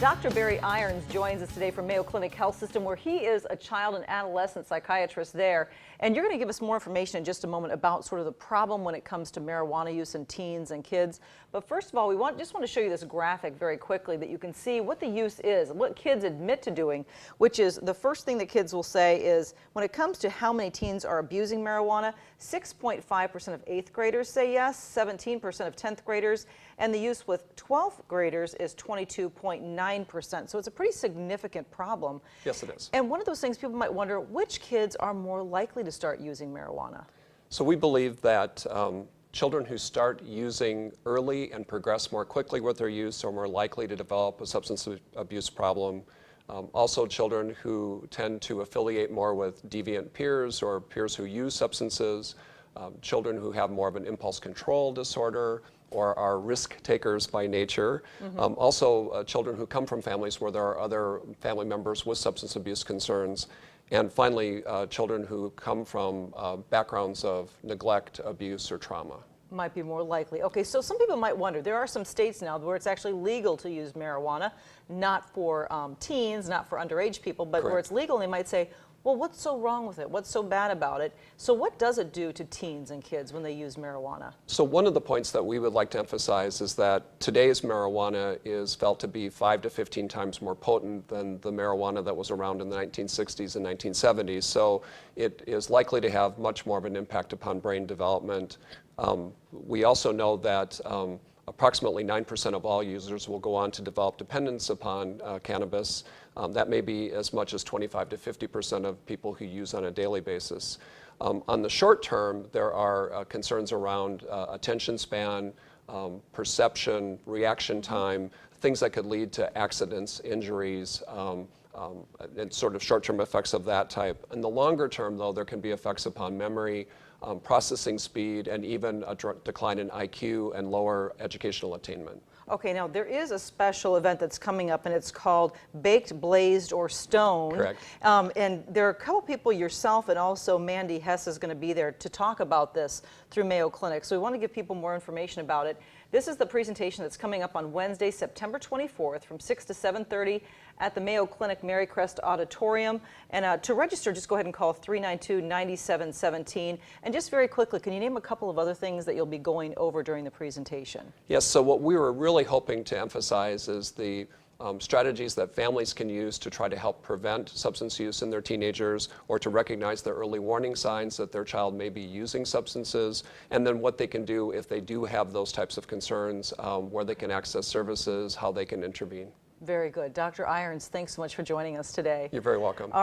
Dr. Barry Irons joins us today from Mayo Clinic Health System, where he is a child and adolescent psychiatrist there. And you're going to give us more information in just a moment about sort of the problem when it comes to marijuana use in teens and kids. But first of all, we just want to show you this graphic very quickly that you can see what the use is, what kids admit to doing, which is the first thing that kids will say is when it comes to how many teens are abusing marijuana, 6.5% of 8th graders say yes, 17% of 10th graders, and the use with 12th graders is 22.9%. So it's a pretty significant problem. Yes, it is. And one of those things people might wonder, which kids are more likely to start using marijuana? So we believe that children who start using early and progress more quickly with their use are more likely to develop a substance abuse problem. Also, children who tend to affiliate more with deviant peers or peers who use substances, children who have more of an impulse control disorder or are risk takers by nature. Also, children who come from families where there are other family members with substance abuse concerns. And finally, children who come from backgrounds of neglect, abuse, or trauma. Might be more likely. Okay, so some people might wonder, there are some states now where it's actually legal to use marijuana, not for teens, not for underage people, but where it's legal, and they might say, well, what's so wrong with it? What's so bad about it? So what does it do to teens and kids when they use marijuana? So one of the points that we would like to emphasize is that today's marijuana is felt to be 5 to 15 times more potent than the marijuana that was around in the 1960s and 1970s. So it is likely to have much more of an impact upon brain development. We also know that approximately 9% of all users will go on to develop dependence upon cannabis. That may be as much as 25 to 50% of people who use on a daily basis. On the short term, there are concerns around attention span, perception, reaction time, things that could lead to accidents, injuries, and sort of short-term effects of that type. In the longer term, though, there can be effects upon memory, processing speed, and even a decline in IQ and lower educational attainment. Okay, now there is a special event that's coming up, and it's called Baked, Blazed, or Stoned. Correct. And there are a couple people, yourself and also Mandy Hess is going to be there to talk about this through Mayo Clinic. So we want to give people more information about it. This is the presentation that's coming up on Wednesday, September 24th from 6 to 7:30 at the Mayo Clinic Marycrest Auditorium. And to register, just go ahead and call 392-9717. And just very quickly, can you name a couple of other things that you'll be going over during the presentation? Yes, so what we were really hoping to emphasize is the strategies that families can use to try to help prevent substance use in their teenagers or to recognize the early warning signs that their child may be using substances, and then what they can do if they do have those types of concerns, where they can access services, how they can intervene. Very good. Dr. Irons, thanks so much for joining us today. You're very welcome.